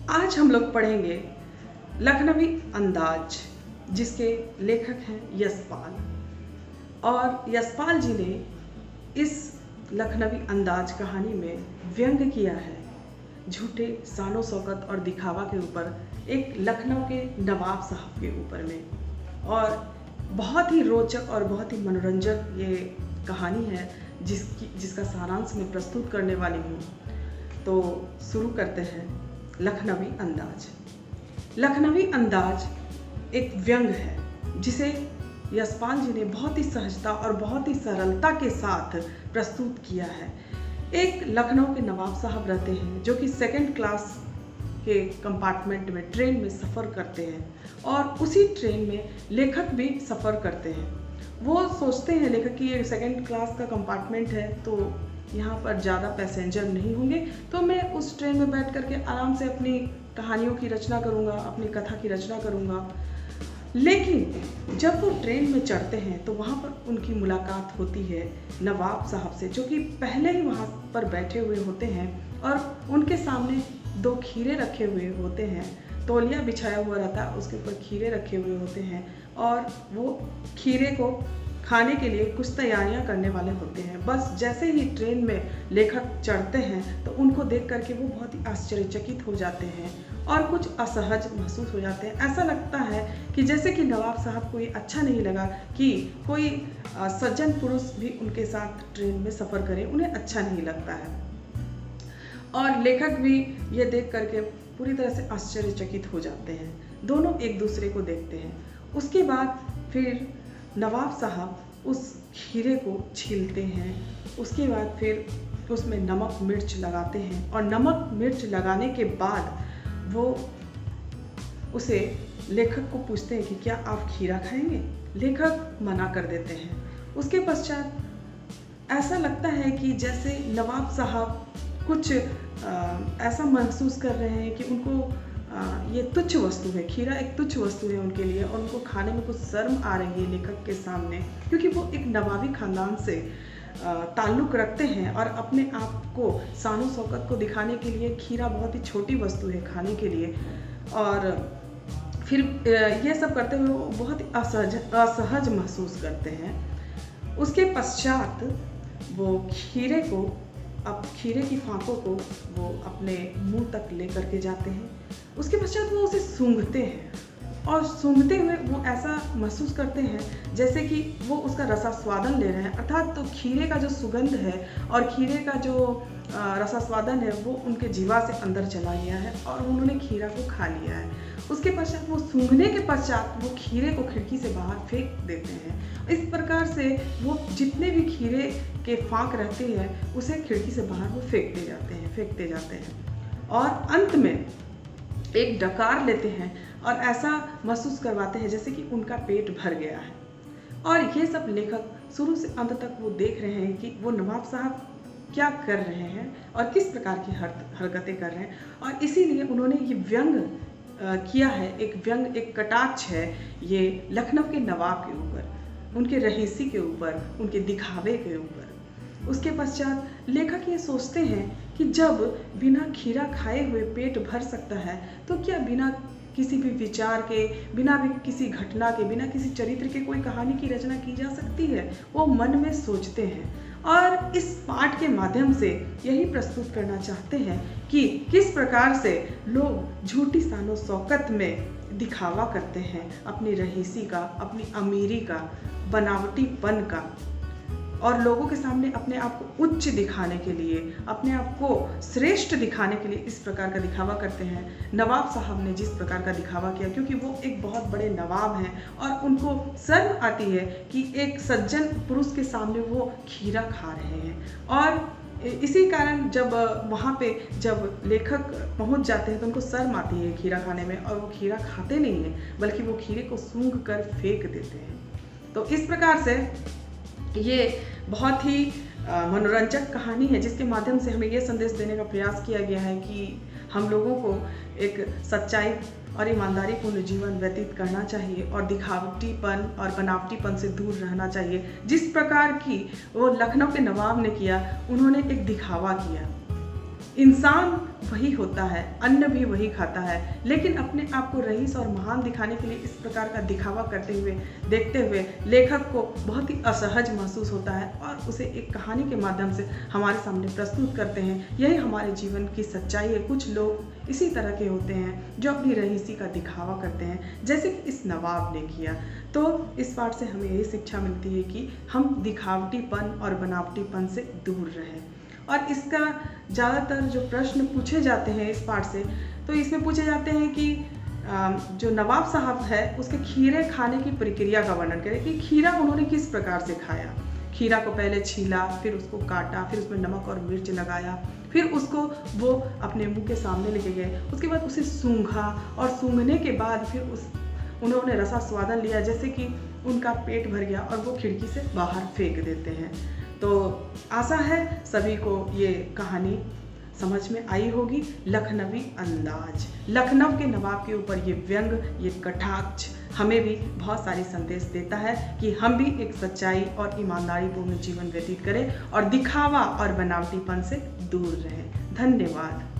आज हम लोग पढ़ेंगे लखनवी अंदाज, जिसके लेखक हैं यशपाल। और यशपाल जी ने इस लखनवी अंदाज कहानी में व्यंग किया है झूठे शानो शौकत और दिखावा के ऊपर, एक लखनऊ के नवाब साहब के ऊपर में। और बहुत ही रोचक और बहुत ही मनोरंजक ये कहानी है जिसका सारांश मैं प्रस्तुत करने वाली हूँ। तो शुरू करते हैं। लखनवी अंदाज। लखनवी अंदाज एक व्यंग है जिसे यशपाल जी ने बहुत ही सहजता और बहुत ही सरलता के साथ प्रस्तुत किया है। एक लखनऊ के नवाब साहब रहते हैं जो कि सेकंड क्लास के कंपार्टमेंट में ट्रेन में सफ़र करते हैं, और उसी ट्रेन में लेखक भी सफ़र करते हैं। वो सोचते हैं लेखक कि ये सेकंड क्लास का कंपार्टमेंट है तो यहाँ पर ज़्यादा पैसेंजर नहीं होंगे, तो मैं उस ट्रेन में बैठ करके आराम से अपनी कहानियों की रचना करूँगा, अपनी कथा की रचना करूँगा। लेकिन जब वो ट्रेन में चढ़ते हैं तो वहाँ पर उनकी मुलाकात होती है नवाब साहब से, जो कि पहले ही वहाँ पर बैठे हुए होते हैं और उनके सामने 2 खीरे रखे हुए होते हैं। तौलिया बिछाया हुआ रहता है, उसके ऊपर खीरे रखे हुए होते हैं और वो खीरे को खाने के लिए कुछ तैयारियां करने वाले होते हैं। बस जैसे ही ट्रेन में लेखक चढ़ते हैं तो उनको देख करके वो बहुत ही आश्चर्यचकित हो जाते हैं और कुछ असहज महसूस हो जाते हैं। ऐसा लगता है कि जैसे कि नवाब साहब को ये अच्छा नहीं लगा कि कोई सज्जन पुरुष भी उनके साथ ट्रेन में सफ़र करे, उन्हें अच्छा नहीं लगता है। और लेखक भी ये देख करके पूरी तरह से आश्चर्यचकित हो जाते हैं। दोनों एक दूसरे को देखते हैं। उसके बाद फिर नवाब साहब उस खीरे को छीलते हैं। उसके बाद फिर उसमें नमक मिर्च लगाते हैं, और नमक मिर्च लगाने के बाद वो उसे लेखक को पूछते हैं कि क्या आप खीरा खाएंगे। लेखक मना कर देते हैं। उसके पश्चात ऐसा लगता है कि जैसे नवाब साहब कुछ ऐसा महसूस कर रहे हैं कि उनको ये तुच्छ वस्तु है, खीरा एक तुच्छ वस्तु है उनके लिए, और उनको खाने में कुछ शर्म आ रही है लेखक के सामने, क्योंकि वो एक नवाबी खानदान से ताल्लुक़ रखते हैं और अपने आप को शानो शौकत को दिखाने के लिए खीरा बहुत ही छोटी वस्तु है खाने के लिए। और फिर ये सब करते हुए वो बहुत ही असहज महसूस करते हैं। उसके पश्चात वो खीरे की फांकों को वो अपने मुंह तक ले करके जाते हैं। उसके पश्चात वो उसे सूंघते हैं, और सूंघते हुए वो ऐसा महसूस करते हैं जैसे कि वो उसका रसास्वादन ले रहे हैं, अर्थात तो खीरे का जो सुगंध है और खीरे का जो रसास्वादन है वो उनके जीवा से अंदर चला गया है और उन्होंने खीरा को खा लिया है। उसके पश्चात वो सूंघने के पश्चात वो खीरे को खिड़की से बाहर फेंक देते हैं। इस प्रकार से वो जितने भी खीरे के फांक रहते हैं उसे खिड़की से बाहर वो फेंकते जाते हैं और अंत में एक डकार लेते हैं और ऐसा महसूस करवाते हैं जैसे कि उनका पेट भर गया है। और ये सब लेखक शुरू से अंत तक वो देख रहे हैं कि वो नवाब साहब क्या कर रहे हैं और किस प्रकार की हरकतें कर रहे हैं, और इसीलिए उन्होंने ये व्यंग किया है। एक व्यंग, एक कटाक्ष है ये लखनऊ के नवाब के ऊपर, उनके रहीसी के ऊपर, उनके दिखावे के ऊपर। उसके पश्चात लेखक ये सोचते हैं कि जब बिना खीरा खाए हुए पेट भर सकता है तो क्या बिना किसी भी विचार के, बिना भी किसी घटना के, बिना किसी चरित्र के कोई कहानी की रचना की जा सकती है। वो मन में सोचते हैं और इस पाठ के माध्यम से यही प्रस्तुत करना चाहते हैं कि किस प्रकार से लोग झूठी शानो शौकत में दिखावा करते हैं अपनी रहीसी का, अपनी अमीरी का, बनावटीपन का, और लोगों के सामने अपने आप को उच्च दिखाने के लिए, अपने आप को श्रेष्ठ दिखाने के लिए इस प्रकार का दिखावा करते हैं। नवाब साहब ने जिस प्रकार का दिखावा किया, क्योंकि वो एक बहुत बड़े नवाब हैं और उनको शर्म आती है कि एक सज्जन पुरुष के सामने वो खीरा खा रहे हैं। और इसी कारण जब वहाँ पे जब लेखक पहुँच जाते हैं तो उनको शर्म आती है खीरा खाने में, और वो खीरा खाते नहीं हैं बल्कि वो खीरे को सूंघ कर फेंक देते हैं। तो इस प्रकार से ये बहुत ही मनोरंजक कहानी है जिसके माध्यम से हमें ये संदेश देने का प्रयास किया गया है कि हम लोगों को एक सच्चाई और ईमानदारीपूर्ण जीवन व्यतीत करना चाहिए और दिखावटीपन और बनावटीपन से दूर रहना चाहिए। जिस प्रकार की वो लखनऊ के नवाब ने किया, उन्होंने एक दिखावा किया। इंसान वही होता है, अन्न भी वही खाता है, लेकिन अपने आप को रईस और महान दिखाने के लिए इस प्रकार का दिखावा करते हुए देखते हुए लेखक को बहुत ही असहज महसूस होता है और उसे एक कहानी के माध्यम से हमारे सामने प्रस्तुत करते हैं। यही हमारे जीवन की सच्चाई है। कुछ लोग इसी तरह के होते हैं जो अपनी रईसी का दिखावा करते हैं, जैसे कि इस नवाब ने किया। तो इस पाठ से हमें यही शिक्षा मिलती है कि हम दिखावटीपन और बनावटीपन से दूर रहें। और इसका ज़्यादातर जो प्रश्न पूछे जाते हैं इस पाठ से, तो इसमें पूछे जाते हैं कि जो नवाब साहब है उसके खीरे खाने की प्रक्रिया का वर्णन करें कि खीरा उन्होंने किस प्रकार से खाया। खीरा को पहले छीला, फिर उसको काटा, फिर उसमें नमक और मिर्च लगाया, फिर उसको वो अपने मुंह के सामने लेके गए, उसके बाद उसे सूंघा और सूंघने के बाद फिर उन्होंने रसा स्वादन लिया, जैसे कि उनका पेट भर गया और वो खिड़की से बाहर फेंक देते हैं। तो आशा है सभी को ये कहानी समझ में आई होगी। लखनवी अंदाज, लखनऊ के नवाब के ऊपर ये व्यंग, ये कटाक्ष हमें भी बहुत सारी संदेश देता है कि हम भी एक सच्चाई और ईमानदारी पूर्ण जीवन व्यतीत करें और दिखावा और बनावटीपन से दूर रहें। धन्यवाद।